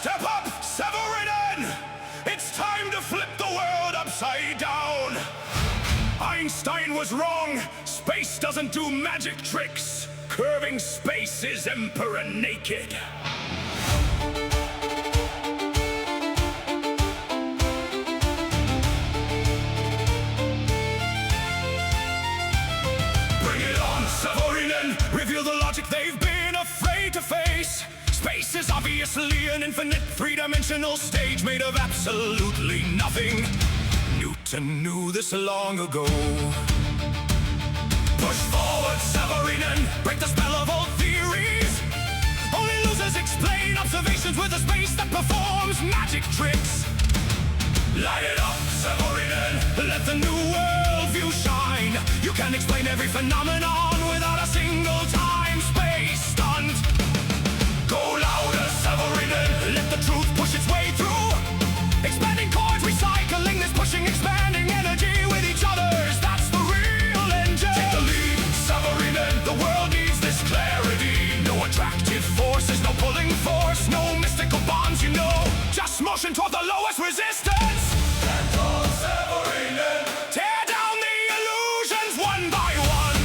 Step up, Savorinen! It's time to flip the world upside down! Einstein was wrong! Space doesn't do magic tricks! Curving space is emperor naked! Bring it on, Savorinen! Reveal the logic they've been afraid to face! Space is obviously an infinite three-dimensional stage made of absolutely nothing. Newton knew this long ago. Push forward, Savorinen, break the spell of old theories. Only losers explain observations with a space that performs magic tricks. Light it up, Savorinen, let the new world view shine. You can explain every phenomenon without a single time-space stunt. Go louder, Savorinen, let the truth push its way through. Expanding chords, recycling this pushing, expanding energy with each other's. That's the real engine. Take the lead, Savorinen, the world needs this clarity. No attractive forces, no pulling force, no mystical bonds, you know. Just motion toward the lowest resistance. Stand on, Savorinen. Tear down the illusions one by one.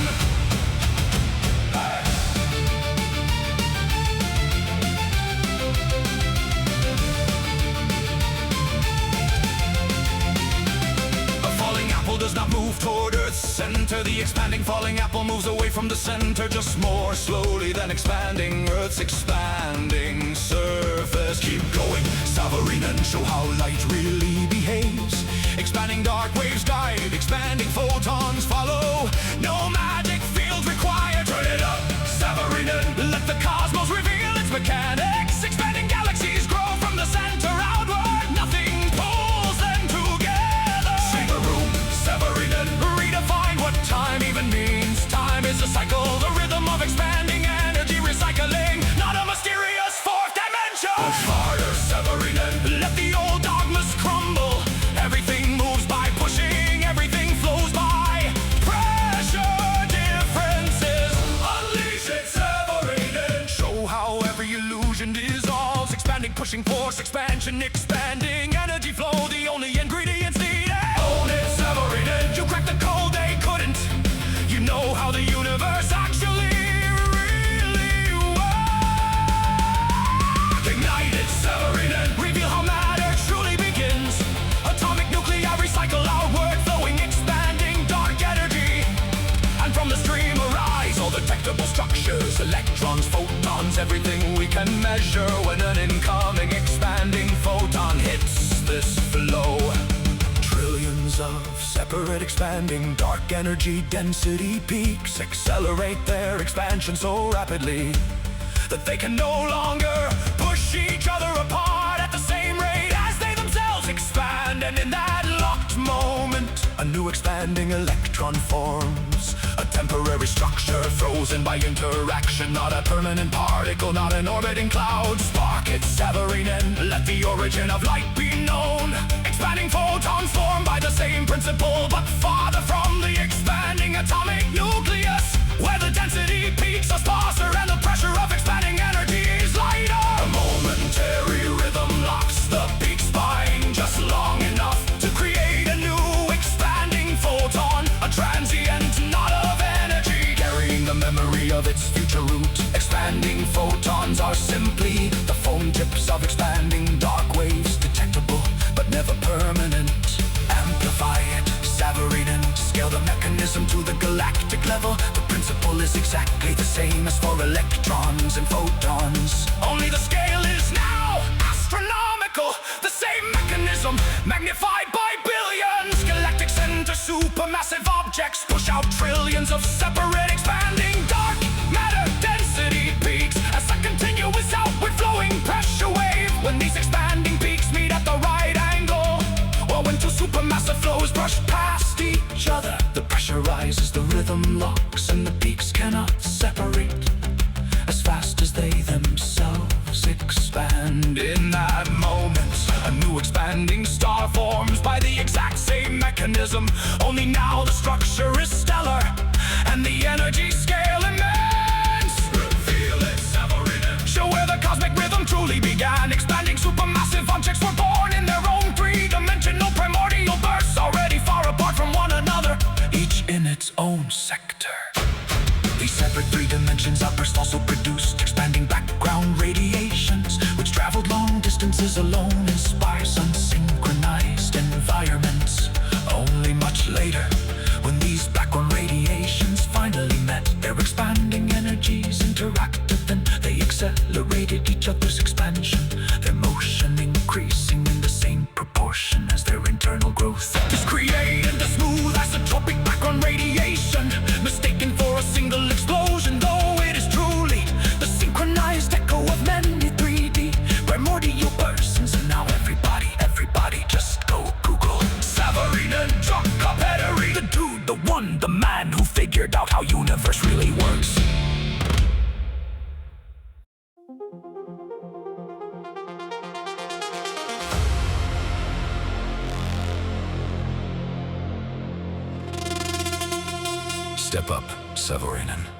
Does not move toward Earth's center. The expanding falling apple moves away from the center, just more slowly than expanding Earth's expanding surface. Keep going, Savorinen, show how light really behaves. Expanding dark waves guide, expanding photons follow. No magic fields required. Turn it up, Savorinen, let the cosmos reveal its mechanics. Expanding galaxies grow from the center outward. Nothing pulls them together. Sing the room, Savorinen, redefine what time even means. Time is a cycle, the rhythm of expanding energy recycling, not a mysterious fourth dimension. Push harder, Savorinen, let the old dogmas crumble. Everything moves by pushing, everything flows by pressure differences. Unleash it, Savorinen. Show how every illusion dissolves. Expanding, pushing force, expansion, expanding energy flow, the only ingredients needed. Own it, Savorinen. You cracked the code they couldn't. You know how the universe actually really works. Ignite it, Savorinen. Reveal how matter truly begins. Atomic nuclei recycle outward, flowing, expanding dark energy. And from the stream arise all detectable structures, electrons, photons, everything we can measure when an incoming expanding photon hits this flow. Trillions of separate expanding dark energy density peaks accelerate their expansion so rapidly that they can no longer push each other apart at the same rate as they themselves expand. And in that locked moment, a new expanding electron forms. A temporary structure frozen by interaction, not a permanent particle, not an orbiting cloud. Spark it, Savorinen, let the origin of light be known. Expanding photons formed by the same principle, but farther from the expanding atomic nucleus, where the density peaks are sparser and the pressure of expanding energy is lighter. A momentary rhythm locks the peak spine just long enough to create a new expanding photon, a transient knot of energy carrying the memory of its future root. Expanding photons are simply the phone tips of expanding dark waves, detectable but never permanent. Amplify it, Savorinen, scale the mechanism to the galactic level. The principle is exactly the same as for electrons and photons, only the scale is now astronomical. The same mechanism magnified by billions. Galactic center, supermassive objects push out trillions of separate expanding dark matter density peaks as a continuous outward flowing pressure wave. When these expanding peaks meet at the right angle, or when two supermassive flows brush past each other, the pressure rises, the rhythm locks, and the peaks cannot separate as fast as they themselves expand. In that moment, a new expanding star forms by the exact same mechanism, only now the structure is stellar and the energy scale immense. Reveal it, Savorinen. Show where the cosmic rhythm truly began, expanding super distances alone inspires unsynchronized environments. Only much later, when these black-on radiations finally met, their expanding energies interacted, then they accelerated each other's expansion, their motion increasing in the same proportion as their internal growth. This created the smooth isotropic black-on radiation, mistaken for a single explosion, though it is truly the synchronized echo of many 3D primordial persons. And now everybody just go Google Savorinen, the dude, the one, the man who figured out how universe really works. Step up, Savorinen.